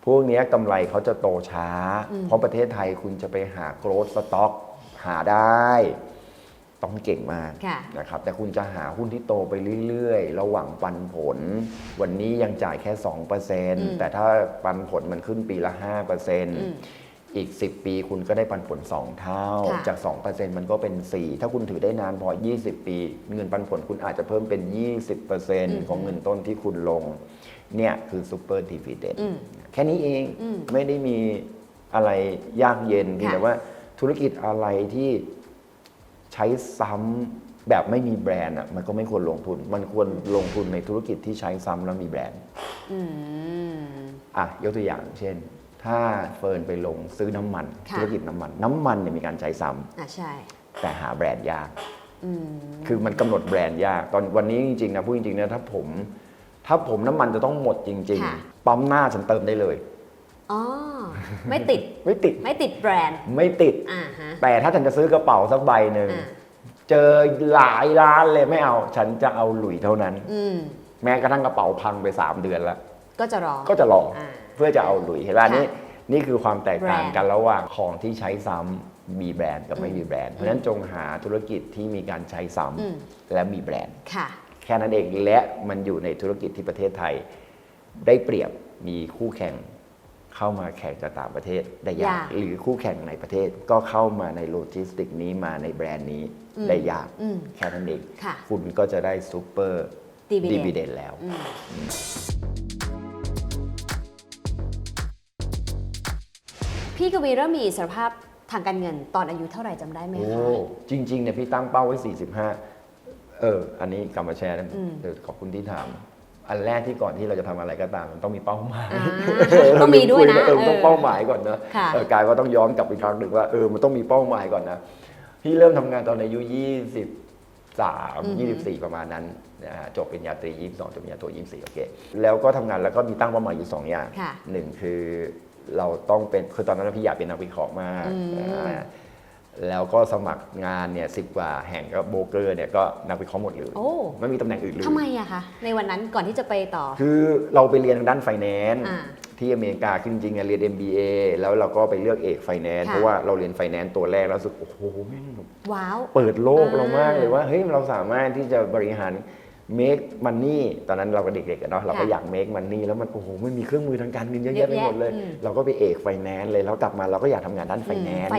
พวกนี้กำไรเขาจะโตช้าเพราะประเทศไทยคุณจะไปหาโกรทสต็อกหาได้ต้องเก่งมากนะครับแต่คุณจะหาหุ้นที่โตไปเรื่อยๆระหว่างปันผลวันนี้ยังจ่ายแค่ 2% แต่ถ้าปันผลมันขึ้นปีละ 5% อีก10 ปีคุณก็ได้ปันผล2 เท่าจาก 2% มันก็เป็น4ถ้าคุณถือได้นานพอ20 ปีเงินปันผลคุณอาจจะเพิ่มเป็น 20% ของเงินต้นที่คุณลงเนี่ยคือซูเปอร์ดิวิเดนด์แค่นี้เองไม่ได้มีอะไรยากเย็นเพียงแต่ว่าธุรกิจอะไรที่ใช้ซ้ำแบบไม่มีแบรนด์มันก็ไม่ควรลงทุนมันควรลงทุนในธุรกิจที่ใช้ซ้ำแล้วมีแบรนด์ยกตัวอย่างเช่นถ้าเฟิร์นไปลงซื้อน้ำมันธุรกิจน้ำมันเนี่ยมีการใช้ซ้ำใช่แต่หาแบรนด์ยากคือมันกำหนดแบรนด์ยากตอนวันนี้จริงๆนะพูดจริงๆนะถ้าผมน้ำมันจะต้องหมดจริงๆปั๊มหน้าฉันเติมได้เลยไม่ติดแบรนด์ไม่ติดแต่ถ้าฉันจะซื้อกระเป๋าสักใบหนึ่งเจอหลายร้านเลยไม่เอาฉันจะเอาหลุยเท่านั้นแม้กระทั่งกระเป๋าพังไป3 เดือนแล้วก็จะรอเพื่อจะเอาหลุยเห็นไหมนี่คือความแตกต่างกันระหว่างของที่ใช้ซ้ำมีแบรนด์กับไม่มีแบรนด์เพราะฉะนั้นจงหาธุรกิจที่มีการใช้ซ้ำและมีแบรนด์แค่นั้นเองและมันอยู่ในธุรกิจที่ประเทศไทยได้เปรียบมีคู่แข่งเข้ามาแข่งจากต่างประเทศได้ยากหรือคู่แข่งในประเทศก็เข้ามาในโลจิสติกนี้มาในแบรนด์นี้ได้ยากแค่นั้นเองคุณก็จะได้ซูเปอร์ดิวิเดนด์แล้วพี่กวีเริ่มมีอิสรภาพทางการเงินตอนอายุเท่าไหร่จำได้ไหมคะจริงๆเนี่ยพี่ตั้งเป้าไว้45อันนี้กลับมาแชร์นะขอบคุณที่ถามอันแรกที่ก่อนที่เราจะทำอะไรก็ตามมันต้องมีเป้าหมายต้องมีด้วยนะต้องเป้าหมายก่อนนะกายก็ต้องย้อนกลับอีกครั้งหนึ่งว่ามันต้องมีเป้าหมายก่อนนะพี่เริ่มทำงานตอนอายุ24ประมาณนั้นจบปริญญาตรี22จบปริญญาโท24โอเคแล้วก็ทำงานแล้วก็มีตั้งเป้าหมายอยู่2 อย่าง1คือ เราต้องเป็นคือตอนนั้นพี่อยากเป็นนักวิเคราะห์มากแล้วก็สมัครงานเนี่ย10 กว่าแห่งก็โบรกเกอร์เนี่ยก็นักวิเคราะห์หมดเลยไม่มีตำแหน่งอื่นเลยทำไมอะคะในวันนั้นก่อนที่จะไปต่อคือเราไปเรียนทางด้านไฟแนนซ์ที่อเมริกาจริงๆเรียน MBA แล้วเราก็ไปเลือกเอกไฟแนนซ์เพราะว่าเราเรียนไฟแนนซ์ตัวแรกแล้วรู้สึกโอ้โหแม่งว้าวเปิดโลกเรามากเลยว่าเฮ้ยเราสามารถที่จะบริหาร make money ตอนนั้นเราก็เด็กๆเนาะเราก็อยาก make money แล้วมันโอ้โหไม่มีเครื่องมือทางการเงินเยอะแยะไปหมดเลยเราก็ไปเอกไฟแนนซ์เลยแล้วกลับมาเราก็อยากทำงานด้านไฟแนนซ์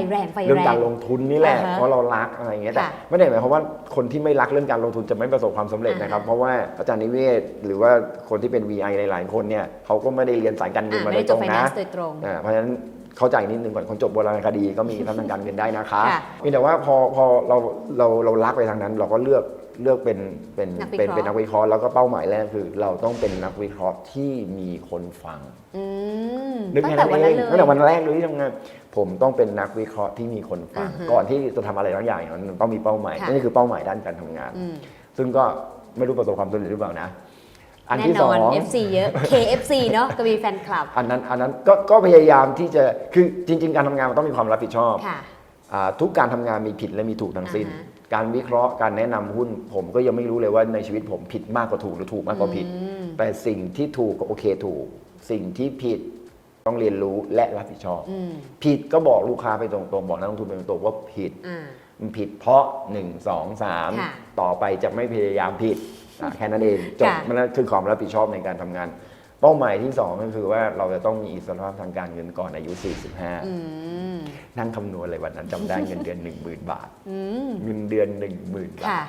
เรื่องการลงทุนนี่แหละเพราะเรารักอะไรอย่างเงี้ยแต่ไม่ได้หมายความว่าคนที่ไม่รักเรื่องการลงทุนจะไม่ประสบความสำเร็จนะครับเพราะว่าอาจารย์นิเวศหรือว่าคนที่เป็น VI หลายๆคนเนี่ยเขาก็ไม่ได้เรียนสายการเงินมาโดยตรงนะเพราะฉะนั้นเข้าใจนิดนึงก่อนคนจบโบราณคดีก็มีทางการเงินได้นะคะแต่ว่าพอเรารักไปทางนั้นเราก็เลือกเป็นนักวิเคราะห์แล้วก็เป้าหมายแรกคือเราต้องเป็นนักวิเคราะห์ที่มีคนฟังนึกแค่นั้นเองตั้งแต่วันแรกเลยที่ทำงานผมต้องเป็นนักวิเคราะห์ที่มีคนฟังก่อนที่จะทำอะไรบางอย่างมันต้องมีเป้าหมายนี่คือเป้าหมายด้านการทำงานซึ่งก็ไม่รู้ประสบความสำเร็จหรือเปล่านะอันที่สอง FC เยอะ KFC เนาะก็มีแฟนคลับอันนั้นก็พยายามที่จะคือจริงๆการทำงานมันต้องมีความรับผิดชอบทุกการทำงานมีผิดและมีถูกทั้งสิ้นการวิเคราะห์การแนะนำหุ้นผมก็ยังไม่รู้เลยว่าในชีวิตผมผิดมากกว่าถูกหรือถูกมากกว่าผิดแต่สิ่งที่ถูกก็โอเคถูกสิ่งที่ผิดต้องเรียนรู้และรับผิดชอบผิดก็บอกลูกค้าไปตรงๆบอกนักลงทุนไปตรงๆว่าผิดมันผิดเพราะ1 2 3ต่อไปจะไม่พยายามผิดแค่นั้นเองจบมันคือความรับผิดชอบในการทำงานเป้าหมายที่2ก็คือว่าเราจะต้องมีอิสรภาพทางการเงินก่อนอายุ45นั่งคำนวณเลยวันนั้นจำได้เงินเดือน 10,000 บาทเงินเดือน 10,000 บาท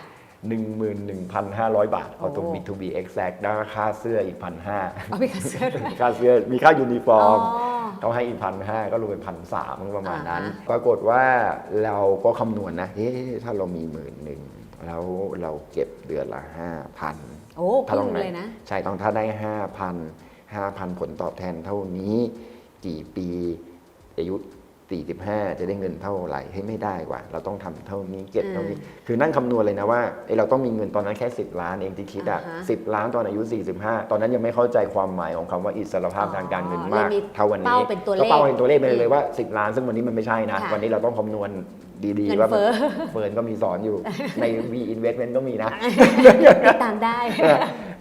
11,500 บาทเอาตรง B2B exact ได้ค่าเสื้ออีก 1,500 มีค่าเสื้อด้วยค่าเสื้อมีค่ายูนิฟอร์มเขาให้อีก 1,500 ก็รวมเป็น 1,300 ประมาณนั้นปรากฏว่าเราก็คำนวณนะถ้าเรามี 10,000 แล้วเราเก็บเดือนละ 5,000 โอ้คุ้มเลยนะใช่ต้องถ้าได้ 5,000 ผลตอบแทนเท่านี้กี่ปีอายุ45จะได้เงินเท่าไหร่ให้ไม่ได้กว่าเราต้องทำเท่านี้เก็บเท่านี้คือนั่งคำนวณเลยนะว่าเราต้องมีเงินตอนนั้นแค่10 ล้านเองที่คิด10 ล้านตอนอายุ45ตอนนั้นยังไม่เข้าใจความหมายของคำว่าอิสรภาพทางการเงินมากเท่าวันนี้ก็เป้าเป็นตัวเลขไปเลยว่า10 ล้านซึ่งวันนี้มันไม่ใช่นะวันนี้เราต้องคำนวณดีๆว่าเฟิร์นก็มีสอนอยู่ใน V Investment ก็มีนะติดตามได้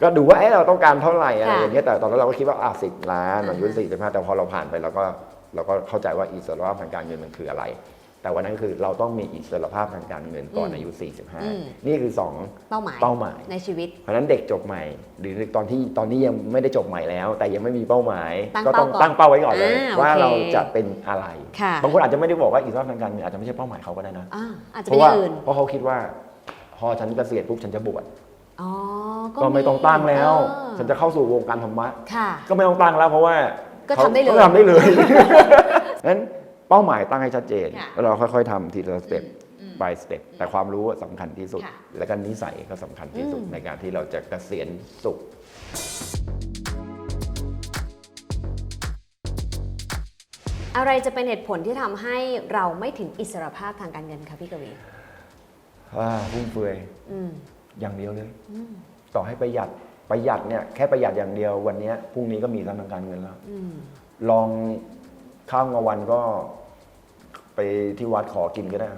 ก็ดูว่าเราต้องการเท่าไหร่อะไรอย่างเงี้ยแต่ตอนนั้นเราก็คิดว่า10 ล้านอายุ45แต่พอเราผ่านไปเราก็เข้าใจว่าอิสรภาพทางการเงินมันคืออะไรแต่วันนั้นคือเราต้องมีอิสรภาพทางการเงินก่อนอายุ45นี่คือ2เป้าหมายในชีวิตเพราะฉะนั้นเด็กจบใหม่หรือตอนนี้ยังไม่ได้จบใหม่แล้วแต่ยังไม่มีเป้าหมายก็ต้องตั้งเป้าไว้ก่อนเลยว่าเราจะเป็นอะไรบางคนอาจจะไม่ได้บอกว่าอิสรภาพทางการเงินอาจจะไม่ใช่เป้าหมายเขาก็ได้นะเพราะเขาคิดว่าพอฉันเกษียณปุ๊บฉันจะบวชก็ไม่ต้องตั้งแล้วฉันจะเข้าสู่วงการธรรมะก็ไม่ต้องตั้งแล้วเพราะว่าก็ทำได้เลยนั้นเป้าหมายตั้งให้ชัดเจนแล้วเราค่อยๆทำทีละสเต็ป by สเต็ปแต่ความรู้สำคัญที่สุดและก็นิสัยก็สำคัญที่สุดในการที่เราจะเกษียณสุขอะไรจะเป็นเหตุผลที่ทำให้เราไม่ถึงอิสรภาพทางการเงินคะพี่กวีฟุ่มเฟือยอย่างเดียวเลยต่อให้ประหยัดเนี่ยแค่ประหยัดอย่างเดียววันนี้พรุ่งนี้ก็มีทางการเงินแล้วลองข้าวกลางวันก็ไปที่วัดขอกินก็ได้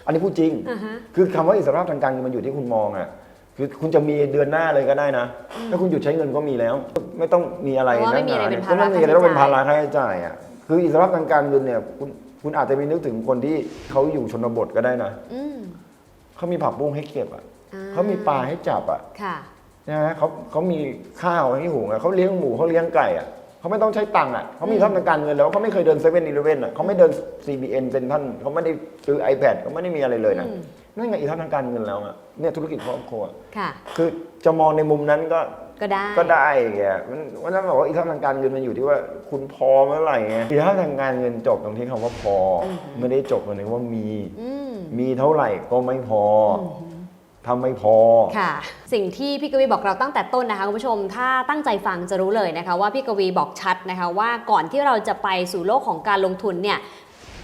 อันนี้พูดจริง คือคำว่าอิสรภาพทางการเงินมันอยู่ที่คุณมองอ่ะคือคุณจะมีเดือนหน้าเลยก็ได้นะถ้าคุณหยุดใช้เงินก็มีแล้วไม่ต้องมีอะไรนะไม่มีอะไรเป็นภาระต้องเป็นภาระค่าใช้จ่ายอ่ะคืออิสรภาพทางการเงินเนี่ยคุณอาจจะมีนึกถึงคนที่เขาอยู่ชนบทก็ได้นะเขามีผักบุ้งให้เก็บอ่ะเขามีปลาให้จับอ่ะนะเขามีข้าวให้หุงอ่ะเขาเลี้ยงหมูเขาเลี้ยงไก่อ่ะเขาไม่ต้องใช้ตังค์อ่ะเขามีทรัพย์ทางการเงินแล้วเขาไม่เคยเดิน7-11อ่ะเขาไม่เดิน CBN เซ็นทรัลเขาไม่ได้ซื้อ iPad เขาไม่ได้มีอะไรเลยนะนั่นไงอิสรภาพทางการเงินแล้วอ่ะเนี่ยธุรกิจครอบครัวคือจะมองในมุมนั้นก็ได้ไงวันนั้นบอกว่าอิสรภาพทางการเงินมันอยู่ที่ว่าคุณพอเมื่อไหร่ไงอิสรภาพทางการเงินจบตรงที่คำว่าพอไม่ได้จบตรงที่ว่ามีเท่าไหร่ก็ไม่พอทำไม่พอค่ะสิ่งที่พี่กวีบอกเราตั้งแต่ต้นนะคะคุณผู้ชมถ้าตั้งใจฟังจะรู้เลยนะคะว่าพี่กวีบอกชัดนะคะว่าก่อนที่เราจะไปสู่โลกของการลงทุนเนี่ย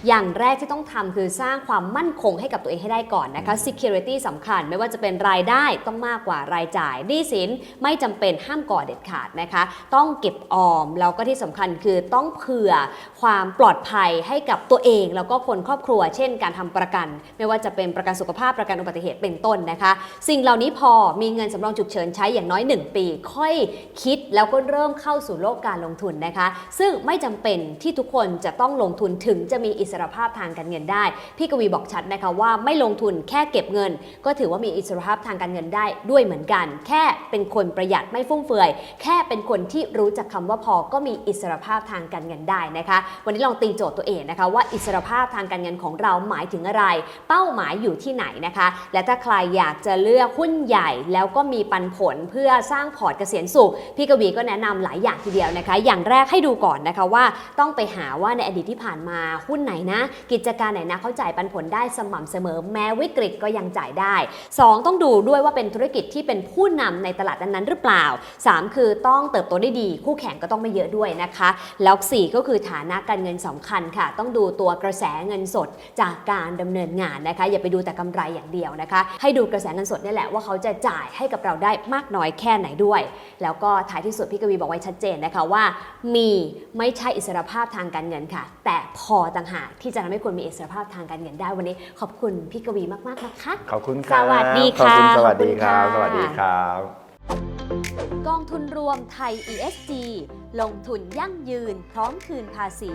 อย่างแรกที่ต้องทำคือสร้างความมั่นคงให้กับตัวเองให้ได้ก่อนนะคะ security สำคัญไม่ว่าจะเป็นรายได้ต้องมากกว่ารายจ่ายหนี้สินไม่จำเป็นห้ามก่อเด็ดขาดนะคะต้องเก็บออมแล้วก็ที่สำคัญคือต้องเผื่อความปลอดภัยให้กับตัวเองแล้วก็คนครอบครัวเช่นการทำประกันไม่ว่าจะเป็นประกันสุขภาพประกันอุบัติเหตุเป็นต้นนะคะสิ่งเหล่านี้พอมีเงินสำรองฉุกเฉินใช้อย่างน้อย1 ปีค่อยคิดแล้วก็เริ่มเข้าสู่โลกการลงทุนนะคะซึ่งไม่จำเป็นที่ทุกคนจะต้องลงทุนถึงจะมีอิสรภาพทางการเงินได้พี่กวีบอกชัดนะคะว่าไม่ลงทุนแค่เก็บเงินก็ถือว่ามีอิสรภาพทางการเงินได้ด้วยเหมือนกันแค่เป็นคนประหยัดไม่ฟุ่มเฟือยแค่เป็นคนที่รู้จักคำว่าพอก็มีอิสรภาพทางการเงินได้นะคะวันนี้ลองตีโจทย์ตัวเองนะคะว่าอิสรภาพทางการเงินของเราหมายถึงอะไรเป้าหมายอยู่ที่ไหนนะคะและถ้าใครอยากจะเลือกหุ้นใหญ่แล้วก็มีปันผลเพื่อสร้างพอร์ตเกษียณสุขพี่กวีก็แนะนำหลายอย่างทีเดียวนะคะอย่างแรกให้ดูก่อนนะคะว่าต้องไปหาว่าในอดีตที่ผ่านมาหุ้นไหนนะกิจการไหนนะเขาจ่ายปันผลได้สม่ำเสมอแม้วิกฤตก็ยังจ่ายได้2ต้องดูด้วยว่าเป็นธุรกิจที่เป็นผู้นำในตลาดนั้นๆหรือเปล่า3คือต้องเติบโตได้ดีคู่แข่งก็ต้องไม่เยอะด้วยนะคะแล้ว4ก็คือฐานะการเงินสำคัญค่ะต้องดูตัวกระแสเงินสดจากการดำเนินงานนะคะอย่าไปดูแต่กำไรอย่างเดียวนะคะให้ดูกระแสเงินสดนี่แหละว่าเขาจะจ่ายให้กับเราได้มากน้อยแค่ไหนด้วยแล้วก็ท้ายที่สุดพี่กวีบอกไว้ชัดเจนนะคะว่ามีไม่ใช่อิสรภาพทางการเงินค่ะแต่พอต่างหากที่จะทำให้คุณมีอิสรภาพทางการเงินได้วันนี้ขอบคุณพี่กวีมากๆนะคะ ขอบคุณครับ สวัสดี ขอบ ค่ะ คุณสวัสดีครับ ขอบคุณค่ะ สวัสดีครับ กองทุนรวมไทย ESG ลงทุนยั่งยืนพร้อมคืนภาษี